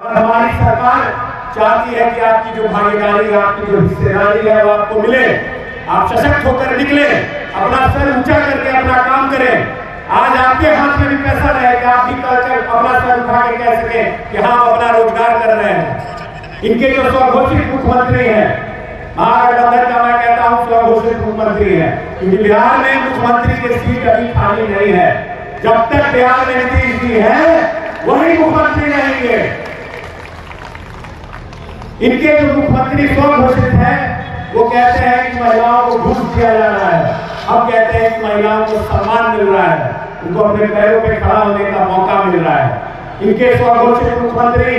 हमारी सरकार चाहती है कि आपकी जो भागीदारी है, आपकी जो हिस्सेदारी है वो आपको मिले, आप सशक्त होकर निकले, अपना सर ऊंचा करके अपना काम करें। आज आपके हाथ में भी पैसा रहे कि आप भी कल अपना सर उठा के कह सके कि हम अपना रोजगार कर रहे हैं। इनके जो स्वघोषित मुख्यमंत्री हैं, महागठबंधन का मैं कहता हूं स्वघोषित मुख्यमंत्री है, क्योंकि बिहार में मुख्यमंत्री की सीट अभी खाली नहीं है। जब तक बिहार में नीतीश जी है वही मुख्यमंत्री रहेंगे। इनके जो मुख्यमंत्री स्वघोषित है वो कहते हैं कि महिलाओं को घूस दिया जा रहा है, हम कहते हैं कि महिलाओं को सम्मान मिल रहा है, उनको अपने पैरों पे खड़ा होने का मौका मिल रहा है। इनके स्वघोषित मुख्यमंत्री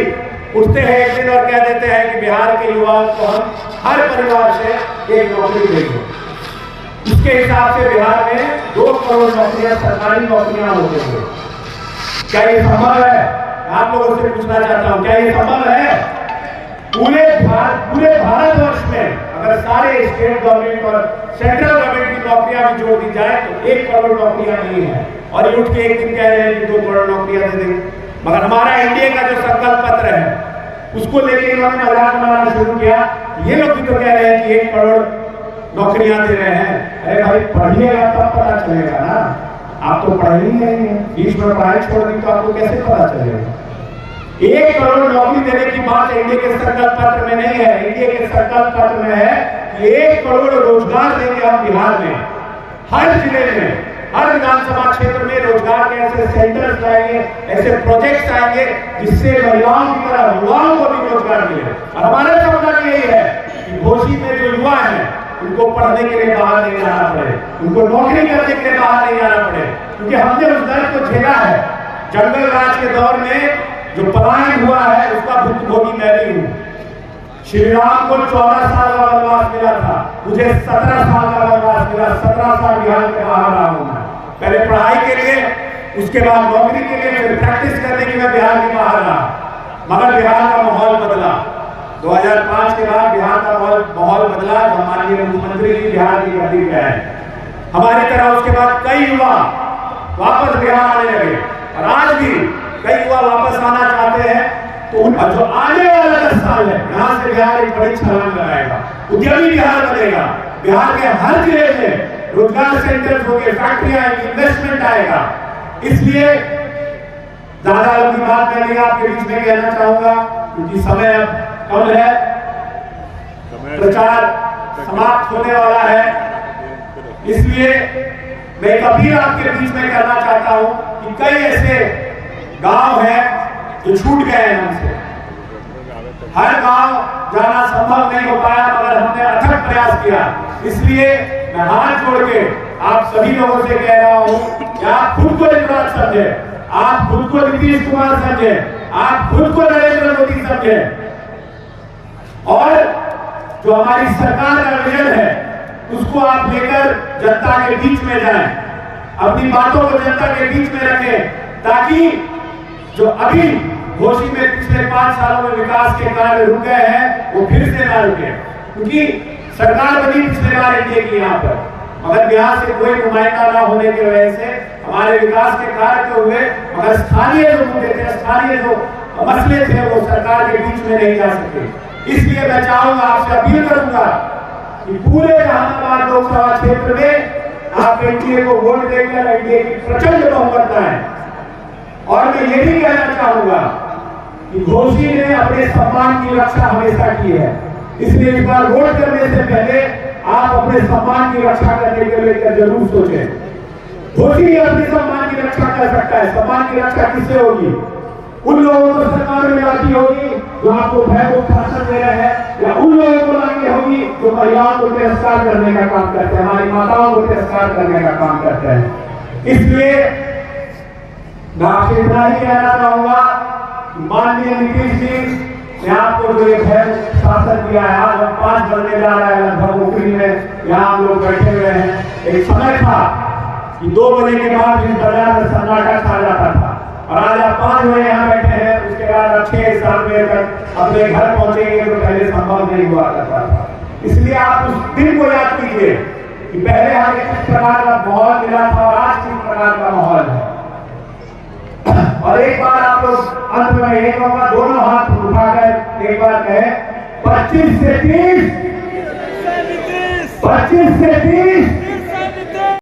उठते हैं एक दिन और कह देते हैं कि बिहार के युवाओं को हम हर परिवार से एक नौकरी देंगे। इसके हिसाब से बिहार में 2 करोड़ नौकरियां सरकारी नौकरियां हो गई। क्या ये संभव है? आप लोगों से पूछना चाहता हूं, क्या ये संभव है? पूरे भारतवर्ष में अगर सारे स्टेट गवर्नमेंट और सेंट्रल गवर्नमेंट की नौकरियां भी जोड़ दी जाए तो 1 करोड़ नौकरियां नहीं है। और ये उठ के एक दिन कह रहे हैं कि 2 करोड़ नौकरियां दे देंगे। मगर हमारा एनडीए का जो संकल्प पत्र है उसको लेकर इन्होंने मजाक बनाना शुरू किया। ये लोग भी तो कह रहे हैं कि 1 करोड़ नौकरियां दे रहे हैं। अरे भाई पढ़िएगा तब पता चलेगा ना, आप तो पढ़े ही नहीं है, बीच में पढ़ाई छोड़ दी तो आपको कैसे पता चलेगा? 1 करोड़ नौकरी देने की बात एनडीए के संकल्प पत्र में नहीं है। एनडीए के संकल्प पत्र में है कि 1 करोड़ रोजगार देंगे हम बिहार में, हर जिले में, हर विधानसभा क्षेत्र में रोजगार के ऐसे सेंटर्स आएंगे, ऐसे प्रोजेक्ट्स आएंगे जिससे महिलाओं की तरह युवाओं को भी रोजगार मिले। और हमारा सपना यही है कि घोषी में जो युवा है उनको पढ़ने के लिए बाहर नहीं जाना पड़े, उनको नौकरी करने के लिए बाहर नहीं जाना पड़े, क्योंकि हमने उस दर्द को झेला है। जंगल राज के दौर में जो पलायन हुआ है उसका भुक्तभोगी मैं भी हूं। श्री राम को 14 साल का वनवास मिला था, मुझे 17 साल का वनवास मिला। 17 साल बिहार के बाहर रहा हूं मैं, पहले पढ़ाई के लिए, उसके बाद नौकरी के लिए, फिर प्रैक्टिस करने के लिए बिहार के बाहर रहा। मगर बिहार का माहौल बदला। 2005 के बाद बिहार का माहौल बदला। माननीय मुख्यमंत्री जी बिहार की गद्दी पे आए, हमारी तरह उसके बाद कई युवा वापस बिहार आने लगे और आज भी कई युवा वापस आना चाहते हैं। तो जो आने वाला 10 साल है, यहाँ से बिहार एक बड़ी छलांग लगाएगा, उद्यमी बिहार बनेगा। बिहार के हर जिले में रोजगार सेंटर होंगे, फैक्ट्रियां आएंगी, इन्वेस्टमेंट आएगा। इसलिए ज्यादा लंबी बात मैं नहीं आपके बीच में कहना चाहूंगा, क्योंकि समय अब कम है, प्रचार समाप्त होने वाला है। इसलिए मैं एक अपील आपके बीच में करना चाहता हूं कि कई ऐसे गांव हैं जो छूट गए हैं हमसे। हर गांव जाना संभव नहीं हो पाया, मगर हमने अथक प्रयास किया। इसलिए मैं हाथ जोड़ के आप सभी लोगों से कह रहा हूं कि आप खुद को युवराज समझे, आप खुद को नीतीश कुमार समझे, आप खुद को नरेंद्र मोदी समझे, और जो हमारी सरकार का विजन है उसको आप लेकर जनता के बीच में जाएं, अपनी बातों को जनता के बीच में रखें, ताकि जो अभी घोषी में पिछले 5 सालों में विकास के कार्य रुक गए हैं वो फिर से ना रुके। क्योंकि सरकार बनी पिछले बार एनडीए की यहाँ पर, मगर बिहार से कोई नुमाइंदा ना होने की वजह से हमारे विकास के कार्य तो हुए, मगर स्थानीय जो मुद्दे थे, स्थानीय जो मसले थे वो सरकार के बीच में नहीं जा सके। इसलिए मैं चाहूंगा, आपसे अपील करूंगा कि पूरे जहानाबाद लोकसभा क्षेत्र में आप एनडीए को वोट देकर एनडीए की प्रचंड बहुमत लाएं। और मैं ये भी कहना चाहूंगा कि घोषी ने अपने सम्मान की रक्षा हमेशा की है, इसलिए इस बार वोट करने से पहले आप अपने सम्मान की रक्षा करने के लिए जरूर सोचें। घोषी अपने सम्मान की रक्षा कर सकता है। सम्मान की रक्षा किससे होगी? उन लोगों को सरकार में लाती होगी जो आपको भयभीत शासन दे रहे हैं, या उन लोगों को लानी होगी जो महिलाओं को तिरस्कार करने का काम करते हैं, हमारी माताओं को तिरस्कार करने का काम करते हैं। इसलिए मैं आपसे इतना ही कहना चाहूंगा, माननीय नीतीश जी ने आपको जो एक है शासन दिया है, आज हम 5 बनने जा रहे हैं लगभग ऊपरी में, यहाँ हम लोग बैठे हुए हैं। एक समय था कि 2 बजे के बाद इस बाजार में सन्नाटा छा जाता था, और आज आप 5 बजे यहाँ बैठे हैं, उसके बाद 6-7 बजे तक अपने घर पहुंचेंगे तो पहले संभव नहीं हुआ करता था। इसलिए आप उस दिन को याद कीजिए कि पहले हमें किस प्रकार का माहौल मिला था और आज किस प्रकार का माहौल है। और एक बार आप लोग अंत में यही कहूंगा, दोनों हाथ है 25 से 30, 25 से 30